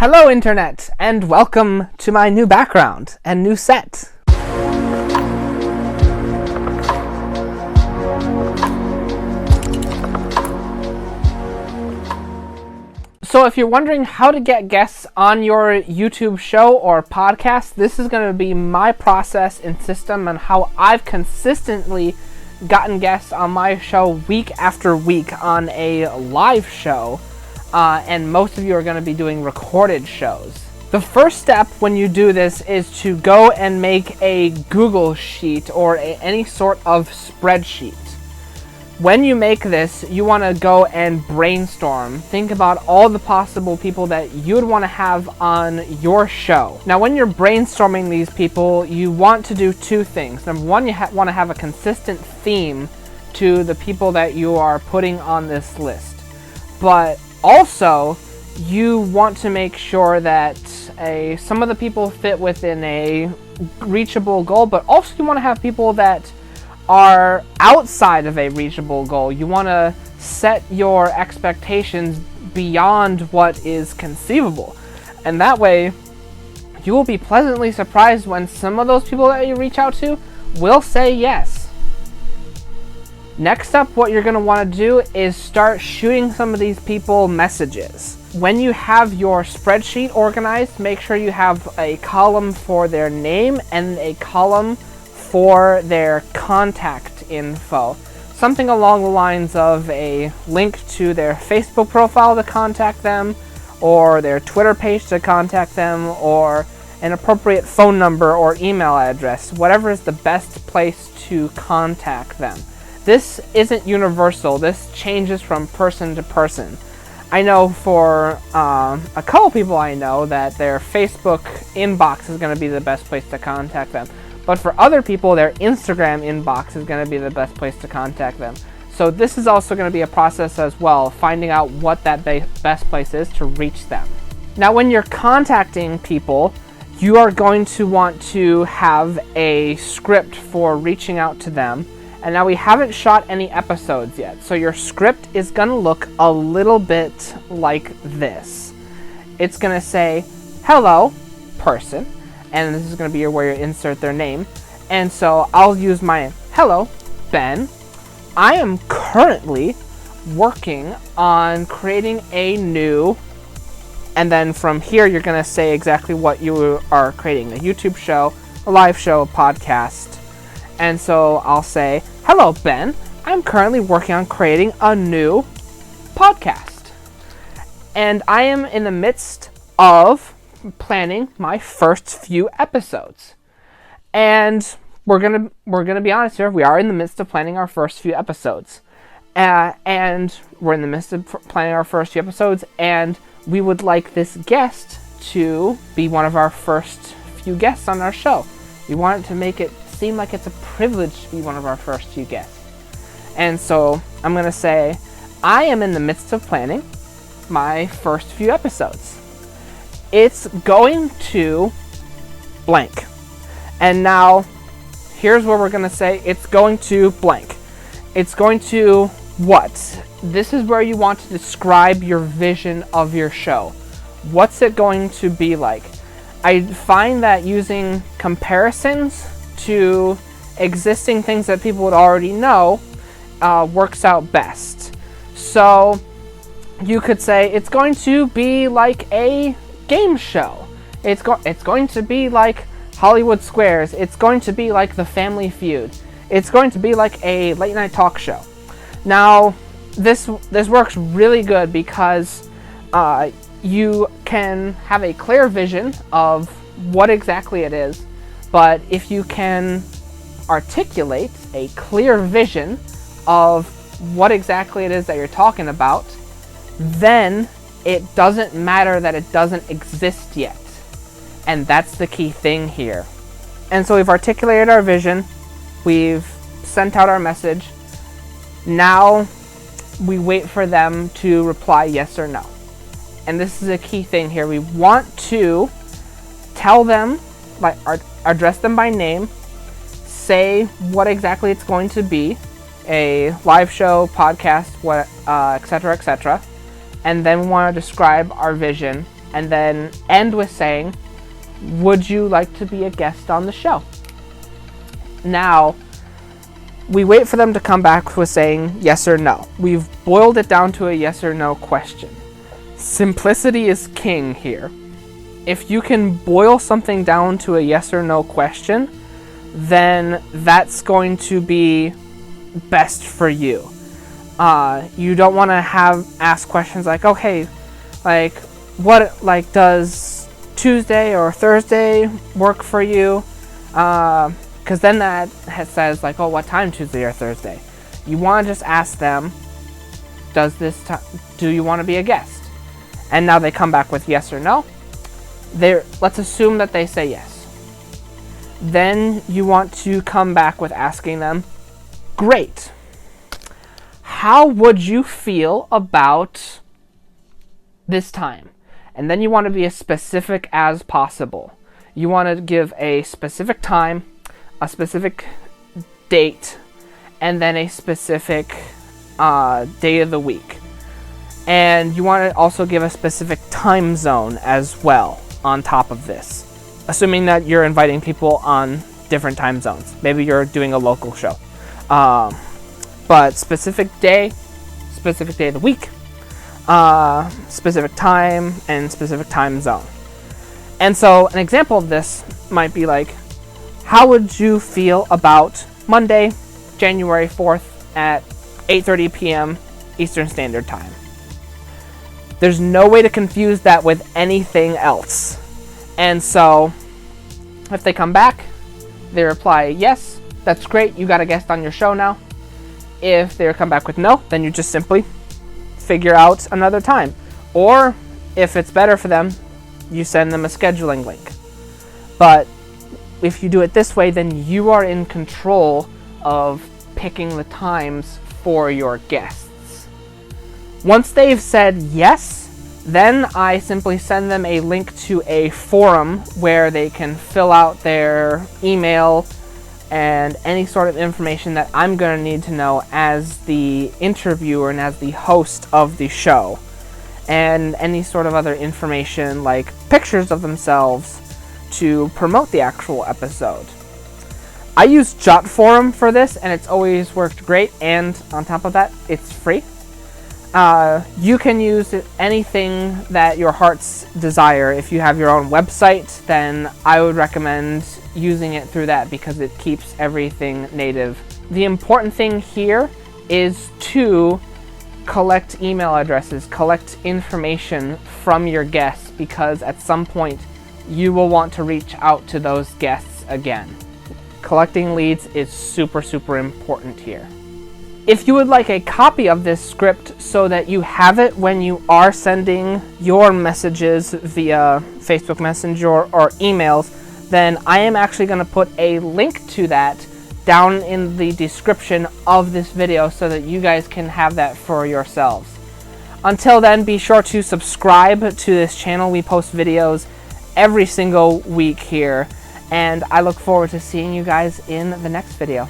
Hello Internet, and welcome to my new background and new set. So if you're wondering how to get guests on your YouTube show or podcast, this is going to be my process and system on how I've consistently gotten guests on my show week after week on a live show. And most of you are going to be doing recorded shows. The first step when you do this is to go and make a Google Sheet or any sort of spreadsheet. When you make this, you want to go and brainstorm. Think about all the possible people that you would want to have on your show. Now, when you're brainstorming these people, you want to do two things. Number one, you want to have a consistent theme to the people that you are putting on this list. But also, you want to make sure that some of the people fit within a reachable goal, but also you want to have people that are outside of a reachable goal. You want to set your expectations beyond what is conceivable. And that way, you will be pleasantly surprised when some of those people that you reach out to will say yes. Next up, what you're going to want to do is start shooting some of these people messages. When you have your spreadsheet organized, make sure you have a column for their name and a column for their contact info. Something along the lines of a link to their Facebook profile to contact them, or their Twitter page to contact them, or an appropriate phone number or email address, whatever is the best place to contact them. This isn't universal. This changes from person to person. I know for a couple people I know that their Facebook inbox is going to be the best place to contact them. But for other people, their Instagram inbox is going to be the best place to contact them. So this is also going to be a process as well, finding out what that best place is to reach them. Now, when you're contacting people, you are going to want to have a script for reaching out to them. And now we haven't shot any episodes yet, so your script is going to look a little bit like this. It's going to say, hello, person, and this is going to be where you insert their name. And so I'll use my, hello, Ben. I am currently working on creating a new, and then from here you're going to say exactly what you are creating, a YouTube show, a live show, a podcast. And so I'll say, hello, Ben. I'm currently working on creating a new podcast. And I am in the midst of planning my first few episodes. And we're gonna be honest here, we are in the midst of planning our first few episodes. And we're in the midst of planning our first few episodes, and we would like this guest to be one of our first few guests on our show. We want to make it seem like it's a privilege to be one of our first few guests. And so I'm going to say, I am in the midst of planning my first few episodes. It's going to blank. And now, here's where we're going to say it's going to blank. It's going to what? This is where you want to describe your vision of your show. What's it going to be like? I find that using comparisons to existing things that people would already know works out best. So you could say it's going to be like a game show. It's going to be like Hollywood Squares. It's going to be like The Family Feud. It's going to be like a late night talk show. Now, this works really good because you can have a clear vision of what exactly it is. But if you can articulate a clear vision of what exactly it is that you're talking about, then it doesn't matter that it doesn't exist yet. And that's the key thing here. And so we've articulated our vision, we've sent out our message. Now we wait for them to reply yes or no. And this is a key thing here. We want to tell them, like, address them by name, say what exactly it's going to be, a live show, podcast, etc., etc., and then we want to describe our vision and then end with saying, would you like to be a guest on the show? Now, we wait for them to come back with saying yes or no. We've boiled it down to a yes or no question. Simplicity is king here. If you can boil something down to a yes or no question, then that's going to be best for you. You don't want to ask questions like, okay, like what, like does Tuesday or Thursday work for you? Because then that says like, oh, what time Tuesday or Thursday? You want to just ask them, do you want to be a guest? And now they come back with yes or no. Let's assume that they say yes. Then you want to come back with asking them, great. How would you feel about this time? And then you want to be as specific as possible. You want to give a specific time, a specific date, and then a specific day of the week. And you want to also give a specific time zone as well on top of this, assuming that you're inviting people on different time zones. Maybe you're doing a local show. But specific day of the week, specific time, and specific time zone. And so an example of this might be like, how would you feel about Monday, January 4th at 8:30 p.m. Eastern Standard Time? There's no way to confuse that with anything else. And so if they come back, they reply, yes, that's great, you got a guest on your show now. If they come back with no, then you just simply figure out another time. Or if it's better for them, you send them a scheduling link. But if you do it this way, then you are in control of picking the times for your guests. Once they've said yes, then I simply send them a link to a forum where they can fill out their email and any sort of information that I'm going to need to know as the interviewer and as the host of the show. And any sort of other information like pictures of themselves to promote the actual episode. I use JotForum for this, and it's always worked great, and on top of that, it's free. You can use anything that your heart's desire. If you have your own website, then I would recommend using it through that because it keeps everything native. The important thing here is to collect email addresses, collect information from your guests, because at some point you will want to reach out to those guests again. Collecting leads is super, super important here. If you would like a copy of this script so that you have it when you are sending your messages via Facebook Messenger or emails, then I am actually going to put a link to that down in the description of this video so that you guys can have that for yourselves. Until then, be sure to subscribe to this channel. We post videos every single week here, and I look forward to seeing you guys in the next video.